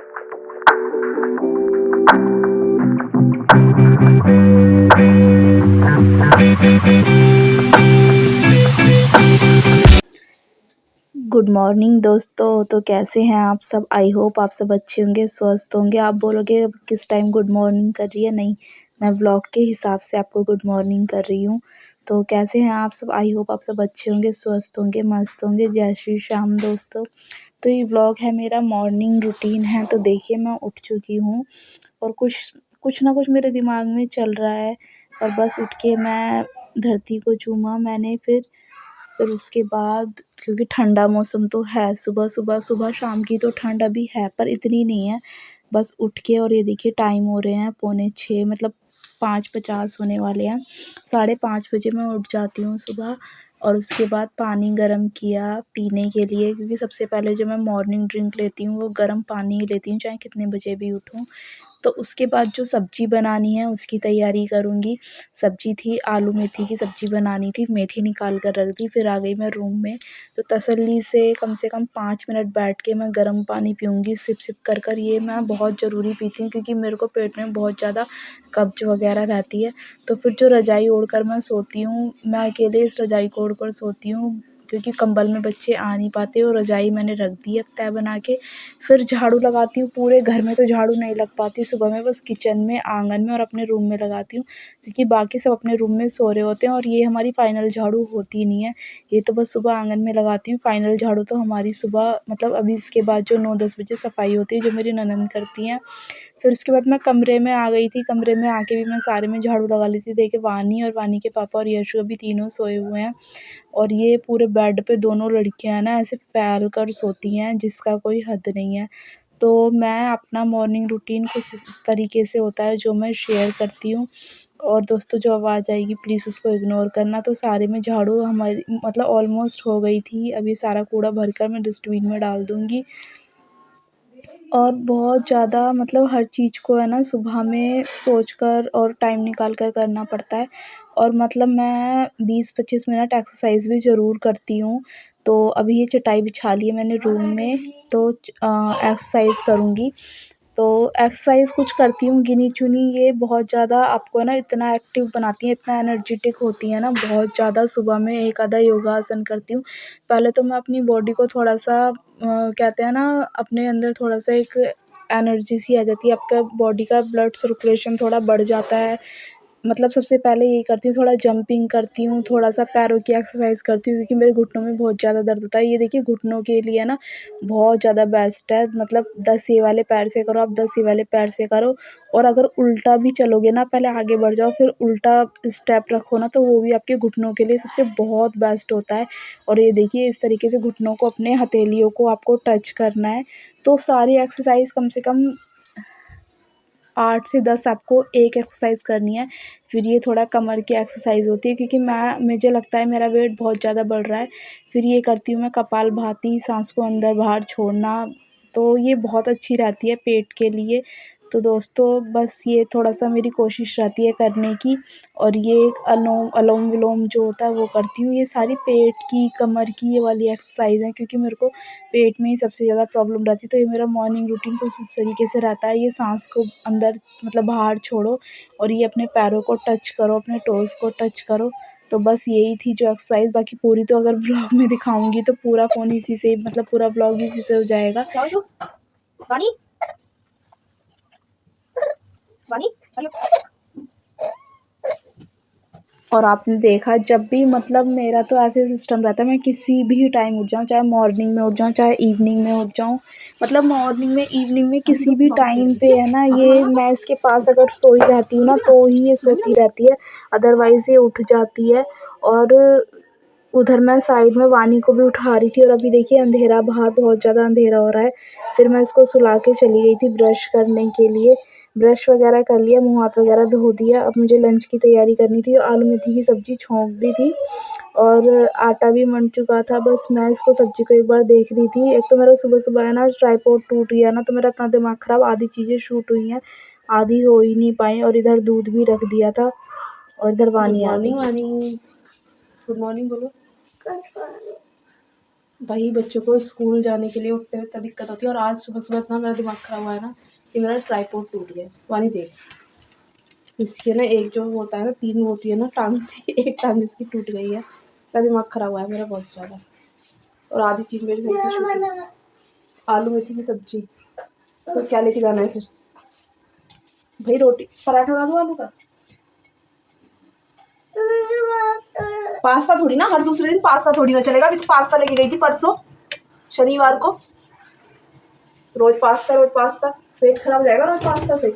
Good morning दोस्तों। तो कैसे हैं आप सब? आई होप आप सब अच्छे होंगे, स्वस्थ होंगे। आप बोलोगे किस टाइम गुड मॉर्निंग कर रही है? नहीं, मैं व्लॉग के हिसाब से आपको गुड मॉर्निंग कर रही हूँ। तो कैसे हैं आप सब? आई होप आप सब अच्छे होंगे, स्वस्थ होंगे, मस्त होंगे। जय श्री श्याम दोस्तों। तो ये व्लॉग है, मेरा मॉर्निंग रूटीन है। तो देखिए, मैं उठ चुकी हूँ और कुछ कुछ ना कुछ मेरे दिमाग में चल रहा है, और बस उठ के मैं धरती को चूमा मैंने। फिर उसके बाद, क्योंकि ठंडा मौसम तो है, सुबह शाम की तो ठंड अभी है पर इतनी नहीं है। बस उठ के, और ये देखिए टाइम हो रहे हैं 5:45, मतलब 5:50 होने वाले हैं। 5:30 बजे मैं उठ जाती हूँ सुबह। और उसके बाद पानी गर्म किया पीने के लिए, क्योंकि सबसे पहले जो मैं मॉर्निंग ड्रिंक लेती हूँ वो गर्म पानी ही लेती हूँ, चाहे कितने बजे भी उठूँ। तो उसके बाद जो सब्ज़ी बनानी है उसकी तैयारी करूँगी। सब्ज़ी थी, आलू मेथी की सब्ज़ी बनानी थी, मेथी निकाल कर रख दी। फिर आ गई मैं रूम में, तो तसल्ली से कम 5 मिनट बैठ के मैं गर्म पानी पीऊँगी, सिप सिप कर कर। ये मैं बहुत ज़रूरी पीती हूँ, क्योंकि मेरे को पेट में बहुत ज़्यादा कब्ज़ वगैरह रहती है। तो फिर जो रज़ाई ओढ़ कर मैं सोती हूँ, मैं अकेले इस रज़ाई को ओढ़ कर सोती हूँ, क्योंकि कंबल में बच्चे आ नहीं पाते। और रज़ाई मैंने रख दी है तह बना के। फिर झाड़ू लगाती हूँ। पूरे घर में तो झाड़ू नहीं लग पाती सुबह में, बस किचन में, आंगन में और अपने रूम में लगाती हूँ, क्योंकि बाकी सब अपने रूम में सो रहे होते हैं। और ये हमारी फाइनल झाड़ू होती नहीं है, ये तो बस सुबह आंगन में लगाती हूँ। फाइनल झाड़ू तो हमारी सुबह, मतलब अभी इसके बाद जो 9-10 बजे सफाई होती है, जो मेरी ननंद करती हैं। फिर उसके बाद मैं कमरे में आ गई थी। कमरे में आके भी मैं सारे में झाड़ू लगा ली थी। देखिए, वानी और वानी के पापा और यशु अभी तीनों सोए हुए हैं, और ये पूरे बेड पे दोनों लड़कियां ना ऐसे फैल कर सोती हैं, जिसका कोई हद नहीं है। तो मैं अपना मॉर्निंग रूटीन कुछ इस तरीके से होता है, जो मैं शेयर करती हूँ। और दोस्तों, जो आवाज़ आएगी प्लीज़ उसको इग्नोर करना। तो सारे में झाड़ू हमारी, मतलब ऑलमोस्ट हो गई थी। अभी सारा कूड़ा भरकर मैं डस्टबिन में डाल दूँगी। और बहुत ज़्यादा, मतलब हर चीज़ को है ना सुबह में सोच कर और टाइम निकाल कर करना पड़ता है। और मतलब मैं 20-25 मिनट एक्सरसाइज़ भी ज़रूर करती हूँ। तो अभी ये चटाई बिछा ली है मैंने रूम में, तो एक्सरसाइज़ करूँगी। तो एक्सरसाइज़ कुछ करती हूँ गिनी-चुनी, ये बहुत ज़्यादा आपको ना इतना एक्टिव बनाती हैं, इतना एनर्जेटिक होती हैं ना, बहुत ज़्यादा। सुबह में एक आधा योगासन करती हूँ। पहले तो मैं अपनी बॉडी को थोड़ा-सा कहते हैं ना, अपने अंदर थोड़ा-सा एक एनर्जी सी आ जाती है, आपका बॉडी का ब्लड सर्कुलेशन थोड़ा बढ़ जाता है। मतलब सबसे पहले यही करती हूँ, थोड़ा जंपिंग करती हूँ, थोड़ा-सा पैरों की एक्सरसाइज़ करती हूँ, क्योंकि मेरे घुटनों में बहुत ज़्यादा दर्द होता है। ये देखिए, घुटनों के लिए ना बहुत ज़्यादा बेस्ट है। मतलब 10 ये वाले पैर से करो, आप 10 ये वाले पैर से करो। और अगर उल्टा भी चलोगे ना, पहले आगे बढ़ जाओ फिर उल्टा स्टेप रखो ना, तो वो भी आपके घुटनों के लिए सबसे बहुत बेस्ट होता है। और ये देखिए, इस तरीके से घुटनों को, अपने हथेलियों को आपको टच करना है। तो सारी एक्सरसाइज़ कम से कम 8 से 10 आपको एक एक्सरसाइज़ करनी है। फिर ये थोड़ा कमर की एक्सरसाइज़ होती है, क्योंकि मुझे लगता है मेरा वेट बहुत ज़्यादा बढ़ रहा है। फिर ये करती हूँ मैं कपालभाति, साँस को अंदर बाहर छोड़ना, तो ये बहुत अच्छी रहती है पेट के लिए। तो दोस्तों, बस ये थोड़ा-सा मेरी कोशिश रहती है करने की। और ये एक अलोम-विलोम जो होता है वो करती हूँ। ये सारी पेट की, कमर की, ये वाली एक्सरसाइज़ हैं, क्योंकि मेरे को पेट में ही सबसे ज़्यादा प्रॉब्लम रहती है। तो ये मेरा मॉर्निंग रूटीन कुछ इस तरीके से रहता है। ये साँस को अंदर, मतलब बाहर छोड़ो, और ये अपने पैरों को टच करो, अपने टोज़ को टच करो। तो बस यही थी जो एक्सरसाइज़। बाकी पूरी तो अगर व्लॉग में दिखाऊँगी तो पूरा फ़ोन इसी से, मतलब पूरा व्लॉग इसी से हो जाएगा। वानी, वानी, और आपने देखा, जब भी, मतलब मेरा तो ऐसे सिस्टम रहता है, मैं किसी भी टाइम उठ जाऊँ, चाहे मॉर्निंग में उठ जाऊँ, चाहे इवनिंग में उठ जाऊँ। मतलब मॉर्निंग में, इवनिंग में, किसी भी टाइम पे है ना, ये मैं इसके पास अगर सोई रहती हूँ ना, तो ही ये सोती रहती है, अदरवाइज़ ये उठ जाती है। और उधर मैं साइड में वानी को भी उठा रही थी, और अभी देखिए अंधेरा, बाहर बहुत ज़्यादा अंधेरा हो रहा है। फिर मैं इसको सुला के चली गई थी ब्रश करने के लिए। ब्रश वगैरह कर लिया, मुँह हाथ वगैरह धो दिया। अब मुझे लंच की तैयारी करनी थी। आलू मेथी की सब्ज़ी छोंक दी थी, और आटा भी मँड चुका था। बस मैं इसको, सब्ज़ी को एक बार देख रही थी। एक तो मेरा सुबह-सुबह है ना ट्राइपॉड टूट गया ना, तो मेरा इतना दिमाग ख़राब, आधी चीज़ें शूट हुई हैं, आधी हो ही नहीं पाई। और इधर दूध भी रख दिया था, और इधर वानी आ गई। गुड मॉर्निंग वानी, गुड मॉर्निंग बोलो। भाई बच्चों को स्कूल जाने के लिए उठते हुए इतना दिक्कत होती है, और आज सुबह सुबह इतना मेरा दिमाग खराब हुआ है ना कि मेरा ट्राइपॉड टूट गया। वानी देख, इसके ना एक जो होता है ना, 3 वो होती है ना टांग सी, एक टांग इसकी टूट गई है। इतना दिमाग खराब हुआ है मेरा बहुत ज़्यादा, और आधी चीज़ मेरी सही से छूटी। आलू मेथी की सब्जी, तो क्या लेके जाना है फिर? भाई रोटी पराठा बना दूँ आलू का? पास्ता थोड़ी ना, हर दूसरे दिन पास्ता थोड़ी ना चलेगा। अभी तो पास्ता लेके गई थी परसों शनिवार को। रोज पास्ता, पेट खराब हो जाएगा रोज पास्ता से।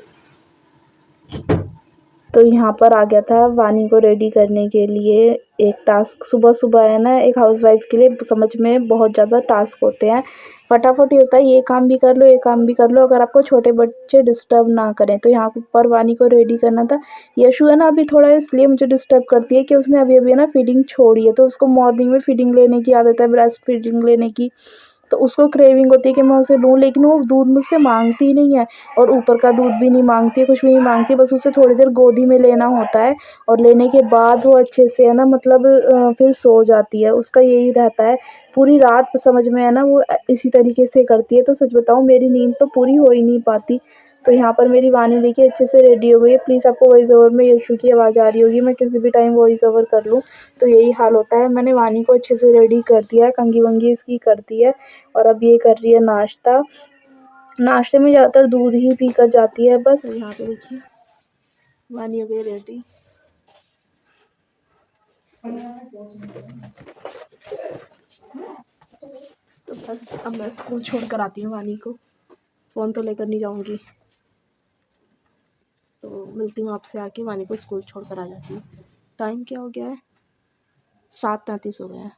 तो यहाँ पर आ गया था वानी को रेडी करने के लिए। एक टास्क सुबह सुबह है ना, एक हाउसवाइफ के लिए समझ में बहुत ज़्यादा टास्क होते हैं। फटाफट ही होता है, ये काम भी कर लो, ये काम भी कर लो, अगर आपको छोटे बच्चे डिस्टर्ब ना करें। तो यहाँ पर वानी को रेडी करना था। यशु है ना अभी थोड़ा इसलिए मुझे डिस्टर्ब करती है कि उसने अभी अभी ना फीडिंग छोड़ी है, तो उसको मॉर्निंग में फीडिंग लेने की आदत है, ब्रेस्ट फीडिंग लेने की। तो उसको क्रेविंग होती है कि मैं उसे लूँ, लेकिन वो दूध मुझसे मांगती नहीं है, और ऊपर का दूध भी नहीं मांगती है, कुछ भी नहीं मांगती, बस उसे थोड़ी देर गोदी में लेना होता है, और लेने के बाद वो अच्छे से है ना मतलब फिर सो जाती है। उसका यही रहता है, पूरी रात समझ में है ना वो इसी तरीके से करती है। तो सच बताऊँ मेरी नींद तो पूरी हो ही नहीं पाती। तो यहाँ पर मेरी वानी देखिए अच्छे से रेडी हो गई है। प्लीज़ आपको वॉइस ओवर में यशु की आवाज़ आ रही होगी, मैं किसी भी टाइम वॉइस ओवर कर लूँ तो यही हाल होता है। मैंने वानी को अच्छे से रेडी कर दिया है, कंघी वंगी इसकी कर दी है, और अब ये कर रही है नाश्ता। नाश्ते में ज़्यादातर दूध ही पी कर जाती है बस। तो यहाँ पे देखिए वानी हो गई रेडी। तो बस अब मैं स्कूल छोड़ कर आती हूँ वानी को, फ़ोन तो लेकर नहीं जाऊँगी। तो मिलती हूँ आपसे आके, वानी को स्कूल छोड़ कर आ जाती हूँ। टाइम क्या हो गया है? 7:33 हो गया है।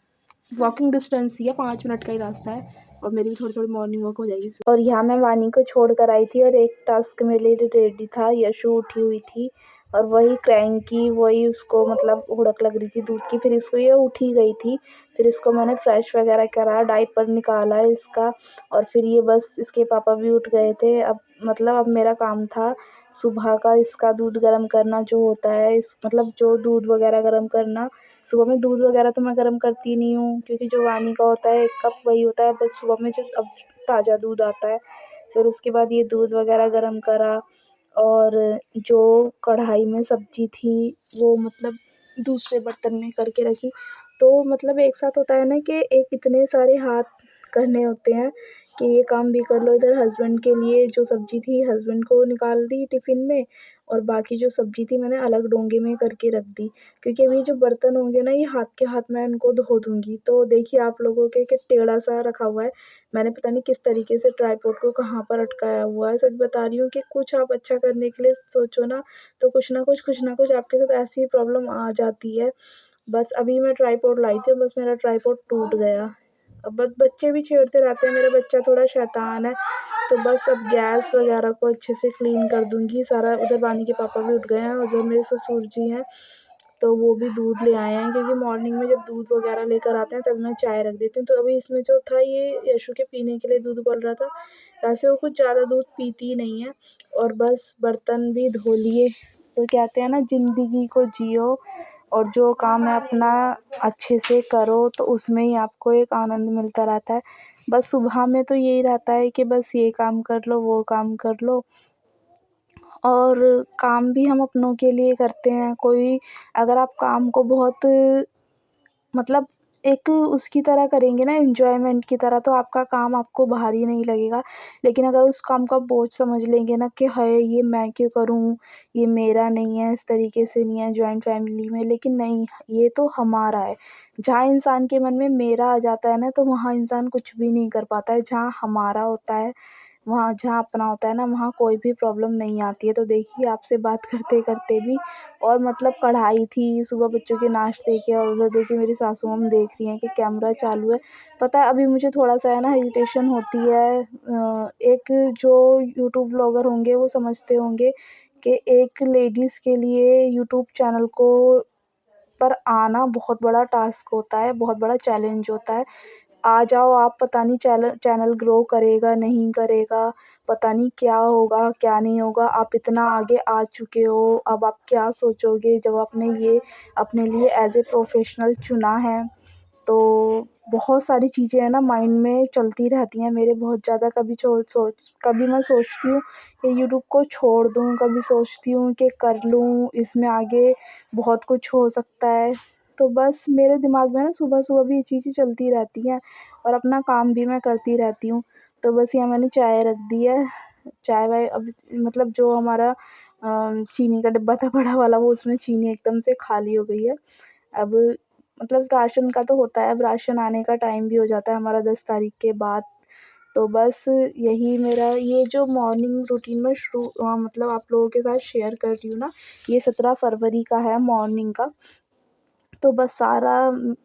वॉकिंग डिस्टेंस ही है, 5 मिनट का ही रास्ता है, और मेरी भी थोड़ी थोड़ी मॉर्निंग वॉक हो जाएगी। और यहाँ मैं वानी को छोड़ कर आई थी, और एक टास्क मेरे लिए रेडी था। यशु उठी हुई थी, और वही क्रैंकी, वही उसको मतलब हुड़क लग रही थी दूध की। फिर इसको ये उठी गई थी, फिर इसको मैंने फ्रेश वगैरह करा, डायपर निकाला इसका, और फिर ये बस इसके पापा भी उठ गए थे। अब मेरा काम था सुबह का इसका दूध गर्म करना जो होता है, इस मतलब जो दूध वगैरह गर्म करना। सुबह में दूध वगैरह तो मैं गर्म करती नहीं हूँ, क्योंकि जो वानी का होता है 1 कप वही होता है बस सुबह में, जो अब ताज़ा दूध आता है। फिर उसके बाद ये दूध वगैरह गर्म करा, और जो कढ़ाई में सब्ज़ी थी वो मतलब दूसरे बर्तन में करके रखी। तो मतलब एक साथ होता है ना कि एक इतने सारे हाथ करने होते हैं कि ये काम भी कर लो। इधर हस्बैंड के लिए जो सब्ज़ी थी हस्बैंड को निकाल दी टिफ़िन में, और बाकी जो सब्ज़ी थी मैंने अलग डोंगे में करके रख दी, क्योंकि अभी जो बर्तन होंगे ना ये हाथ के हाथ मैं इनको धो दूँगी। तो देखिए आप लोगों के टेढ़ा सा रखा हुआ है, मैंने पता नहीं किस तरीके से ट्राइपॉड को कहाँ पर अटकाया हुआ है। सच बता रही हूँ कि कुछ आप अच्छा करने के लिए सोचो ना, तो कुछ ना कुछ आपके साथ ऐसी प्रॉब्लम आ जाती है। बस अभी मैं ट्राइपॉड लाई थी, बस मेरा ट्राइपॉड टूट गया। अब बच्चे भी छेड़ते रहते हैं, मेरा बच्चा थोड़ा शैतान है। तो बस अब गैस वगैरह को अच्छे से क्लीन कर दूँगी सारा। उधर वानी के पापा भी उठ गए हैं, उधर मेरे ससुर जी हैं, तो वो भी दूध ले आए हैं, क्योंकि मॉर्निंग में जब दूध वगैरह लेकर आते हैं तब मैं चाय रख देती हूँ। तो अभी इसमें जो था ये यशु के पीने के लिए दूध उबल रहा था। वैसे वो कुछ ज़्यादा दूध पीती नहीं है, और बस बर्तन भी धो लिए। तो कहते हैं ना ज़िंदगी को जियो, और जो काम है अपना अच्छे से करो, तो उसमें ही आपको एक आनंद मिलता रहता है। बस सुबह में तो यही रहता है कि बस ये काम कर लो, वो काम कर लो, और काम भी हम अपनों के लिए करते हैं। कोई अगर आप काम को बहुत मतलब एक उसकी तरह करेंगे ना, एन्जॉयमेंट की तरह, तो आपका काम आपको भारी नहीं लगेगा। लेकिन अगर उस काम को आप बोझ समझ लेंगे ना कि हाय ये मैं क्यों करूँ, ये मेरा नहीं है, इस तरीके से नहीं है जॉइंट फैमिली में, लेकिन नहीं, ये तो हमारा है। जहाँ इंसान के मन में मेरा आ जाता है ना, तो वहाँ इंसान कुछ भी नहीं कर पाता है। जहाँ हमारा होता है, वहाँ जहाँ अपना होता है ना, वहाँ कोई भी प्रॉब्लम नहीं आती है। तो देखिए आपसे बात करते-करते भी, और मतलब कढ़ाई थी सुबह बच्चों के नाश्ते के, और उधर देखिए मेरी सासू अम्म देख रही हैं कि कैमरा चालू है। पता है अभी मुझे थोड़ा-सा है ना हेजिटेशन होती है। एक जो यूट्यूब व्लॉगर होंगे वो समझते होंगे कि एक लेडीज़ के लिए यूट्यूब चैनल को पर आना बहुत बड़ा टास्क होता है, बहुत बड़ा चैलेंज होता है। आ जाओ आप, पता नहीं चैनल ग्रो करेगा, नहीं करेगा, पता नहीं क्या होगा, क्या नहीं होगा। आप इतना आगे आ चुके हो, अब आप क्या सोचोगे जब आपने ये अपने लिए एज़ ए प्रोफ़ेशनल चुना है। तो बहुत सारी चीज़ें हैं ना माइंड में चलती रहती हैं मेरे बहुत ज़्यादा। कभी मैं सोचती हूँ कि यूट्यूब को छोड़ दूँ, कभी सोचती हूँ कि कर लूँ, इसमें आगे बहुत कुछ हो सकता है। तो बस मेरे दिमाग में ना सुबह-सुबह भी ये चीज़ें चलती रहती हैं और अपना काम भी मैं करती रहती हूँ। तो बस यहाँ मैंने चाय रख दी है, चाय-वाय अब मतलब जो हमारा चीनी का डिब्बा था बड़ा वाला, वो उसमें चीनी एकदम से खाली हो गई है। अब मतलब राशन का तो होता है, अब राशन आने का टाइम भी हो जाता है हमारा 10 तारीख के बाद। तो बस यही मेरा ये जो मॉर्निंग रूटीन में मतलब आप लोगों के साथ शेयर कर रही हूँ ना, ये 17 फरवरी का है मॉर्निंग का। तो बस सारा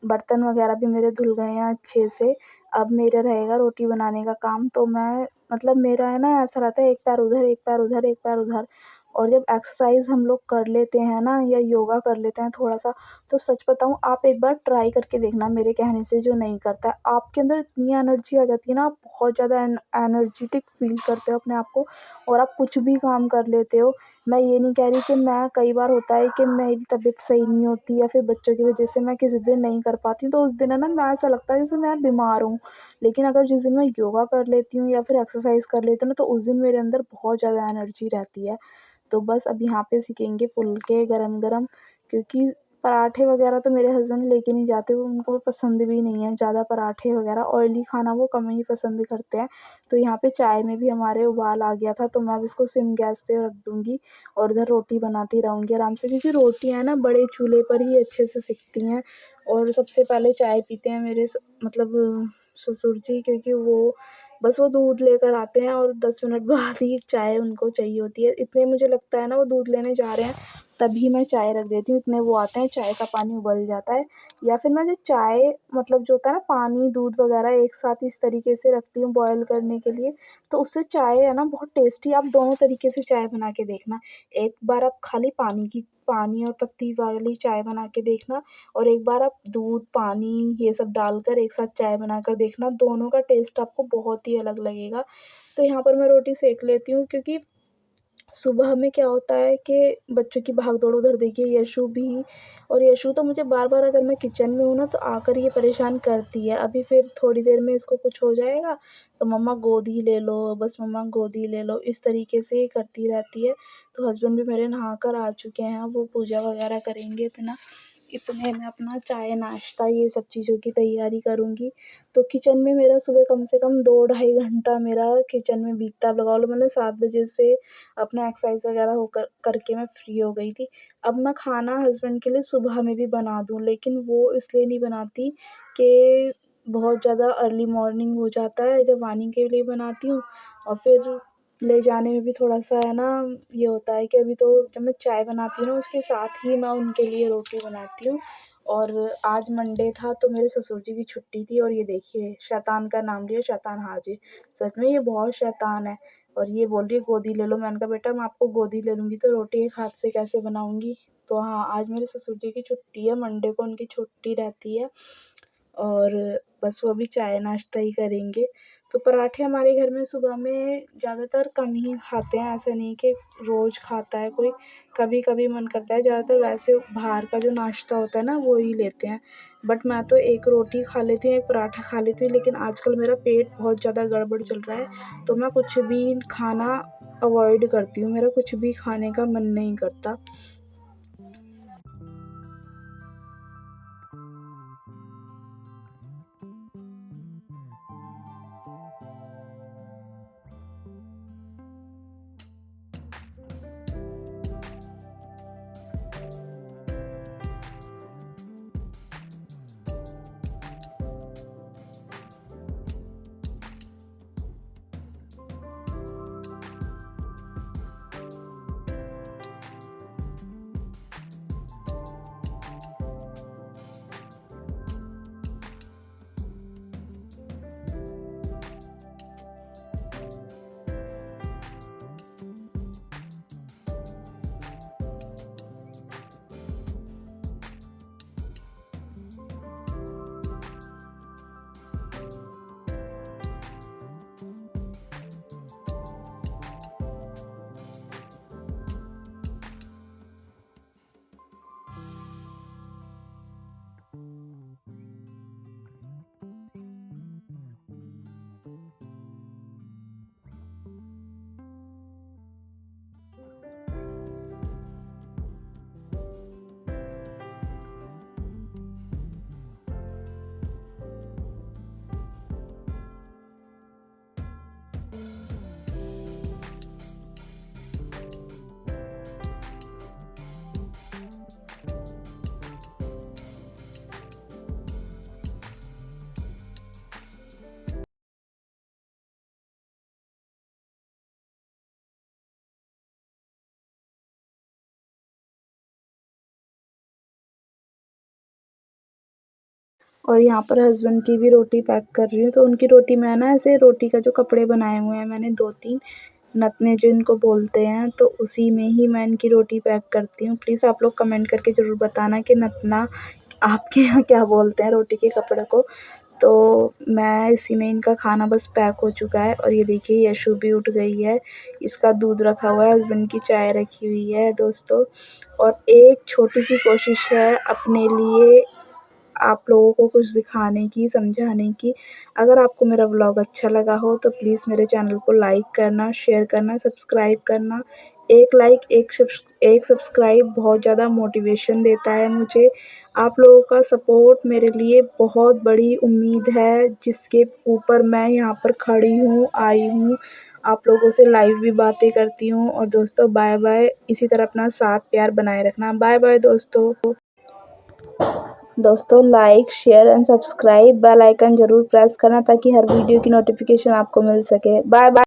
बर्तन वगैरह भी मेरे धुल गए हैं अच्छे से। अब मेरा रहेगा रोटी बनाने का काम, तो मैं मतलब मेरा है ना ऐसा रहता है, एक पैर उधर, एक पैर उधर, एक पैर उधर। और जब एक्सरसाइज़ हम लोग कर लेते हैं ना या योगा कर लेते हैं थोड़ा-सा, तो सच बताऊँ आप एक बार ट्राई करके देखना मेरे कहने से, जो नहीं करता है। आपके अंदर इतनी एनर्जी आ जाती है ना, आप बहुत ज़्यादा एनर्जेटिक फ़ील करते हो अपने आप को और आप कुछ भी काम कर लेते हो। मैं ये नहीं कह रही कि मैं कई बार होता है कि मेरी तबीयत सही नहीं होती या फिर बच्चों की वजह से मैं किसी दिन नहीं कर पाती हूँ, तो उस दिन है ना मैं ऐसा लगता है जैसे मैं बीमार हूँ। लेकिन अगर जिस दिन मैं योगा कर लेती हूँ या फिर एक्सरसाइज़ कर लेती हूँ ना, तो उस दिन मेरे अंदर बहुत ज़्यादा एनर्जी रहती है। तो बस अब यहाँ पे सेकेंगे फुलके गरम-गरम, क्योंकि पराठे वगैरह तो मेरे हस्बैंड लेके नहीं जाते, वो उनको पसंद भी नहीं है ज़्यादा पराठे वगैरह, ऑयली खाना वो कम ही पसंद करते हैं। तो यहाँ पे चाय में भी हमारे उबाल आ गया था, तो मैं अब इसको सिम गैस पे रख दूँगी और इधर रोटी बनाती रहूँगी आराम से, क्योंकि रोटियाँ ना बड़े चूल्हे पर ही अच्छे से सिकती हैं। और सबसे पहले चाय पीते हैं मेरे मतलब ससुर जी, क्योंकि वो दूध लेकर आते हैं और 10 मिनट बाद ही चाय उनको चाहिए होती है। इतने मुझे लगता है ना वो दूध लेने जा रहे हैं, तभी मैं चाय रख देती हूँ, इतने वो आते हैं, चाय का पानी उबल जाता है। या फिर मैं जो चाय मतलब जो होता है ना पानी, दूध वगैरह एक साथ इस तरीके से रखती हूँ बॉयल करने के लिए, तो उससे चाय है ना बहुत टेस्टी, आप दोनों तरीके से चाय बना के देखना। एक बार आप खाली पानी और पत्ती वाली चाय बना के देखना, और एक बार आप दूध, पानी ये सब डालकर एक साथ चाय बनाकर देखना, दोनों का टेस्ट आपको बहुत ही अलग लगेगा। तो यहाँ पर मैं रोटी सेक लेती हूँ, क्योंकि सुबह में क्या होता है कि बच्चों की भाग-दौड़, उधर देखिए यशु भी, और यशु तो मुझे बार-बार अगर मैं किचन में हूँ ना तो आकर ये परेशान करती है। अभी फिर थोड़ी देर में इसको कुछ हो जाएगा तो मम्मा गोदी ले लो, बस मम्मा गोदी ले लो, इस तरीके से ये करती रहती है। तो हस्बैंड भी मेरे नहा कर आ चुके हैं, वो पूजा वगैरह करेंगे इतने में अपना चाय नाश्ता ये सब चीज़ों की तैयारी करूँगी। तो किचन में मेरा सुबह कम से कम 2 ढाई घंटा मेरा किचन में बीतता। अब लगा लो मैंने 7 बजे से अपना एक्सरसाइज़ वगैरह करके मैं फ्री हो गई थी। अब मैं खाना हस्बैंड के लिए सुबह में भी बना दूँ, लेकिन वो इसलिए नहीं बनाती कि बहुत ज़्यादा अर्ली मॉर्निंग हो जाता है जब वानी के लिए बनाती हूँ, और फिर ले जाने में भी थोड़ा-सा है ना ये होता है कि अभी तो जब मैं चाय बनाती हूँ ना उसके साथ ही मैं उनके लिए रोटी बनाती हूँ। और आज मंडे था तो मेरे ससुर जी की छुट्टी थी, और ये देखिए शैतान का नाम लिया, शैतान हाज़िर। सच में ये बहुत शैतान है, और ये बोल रही है गोदी ले लो। मैंने कहा बेटा मैं आपको गोदी ले लूँगी तो रोटी एक हाथ से कैसे बनाऊँगी? तो हाँ, आज मेरे ससुर जी की छुट्टी है, मंडे को उनकी छुट्टी रहती है, और बस वो अभी चाय नाश्ता ही करेंगे। तो पराठे हमारे घर में सुबह में ज़्यादातर कम ही खाते हैं, ऐसा नहीं कि रोज़ खाता है कोई, कभी-कभी मन करता है। ज़्यादातर वैसे बाहर का जो नाश्ता होता है ना वो ही लेते हैं। बट मैं तो एक रोटी खा लेती हूँ, एक पराठा खा लेती हूँ, लेकिन आजकल मेरा पेट बहुत ज़्यादा गड़बड़ चल रहा है, तो मैं कुछ भी खाना अवॉइड करती हूँ, मेरा कुछ भी खाने का मन नहीं करता। और यहाँ पर हस्बैंड की भी रोटी पैक कर रही हूँ। तो उनकी रोटी में ना ऐसे रोटी का जो कपड़े बनाए हुए हैं मैंने 2-3 नतने जो इनको बोलते हैं, तो उसी में ही मैं इनकी रोटी पैक करती हूँ। प्लीज़ आप लोग कमेंट करके ज़रूर बताना कि नतना आपके यहाँ क्या बोलते हैं रोटी के कपड़े को। तो मैं इसी में इनका खाना बस पैक हो चुका है। और ये देखिए यशु भी उठ गई है, इसका दूध रखा हुआ है, हस्बैंड की चाय रखी हुई है दोस्तों। और एक छोटी-सी कोशिश है अपने लिए आप लोगों को कुछ सिखाने की, समझाने की। अगर आपको मेरा व्लॉग अच्छा लगा हो तो प्लीज़ मेरे चैनल को लाइक करना, शेयर करना, सब्सक्राइब करना। एक लाइक, एक सब्सक्राइब बहुत ज़्यादा मोटिवेशन देता है मुझे। आप लोगों का सपोर्ट मेरे लिए बहुत बड़ी उम्मीद है, जिसके ऊपर मैं यहाँ पर खड़ी हूँ, आई हूँ। आप लोगों से लाइव भी बातें करती हूँ। और दोस्तों बाय-बाय। इसी तरह अपना साथ प्यार बनाए रखना। बाय-बाय दोस्तों। दोस्तों like, share and subscribe, bell icon ज़रूर प्रेस करना ताकि हर वीडियो की नोटिफिकेशन आपको मिल सके। Bye bye.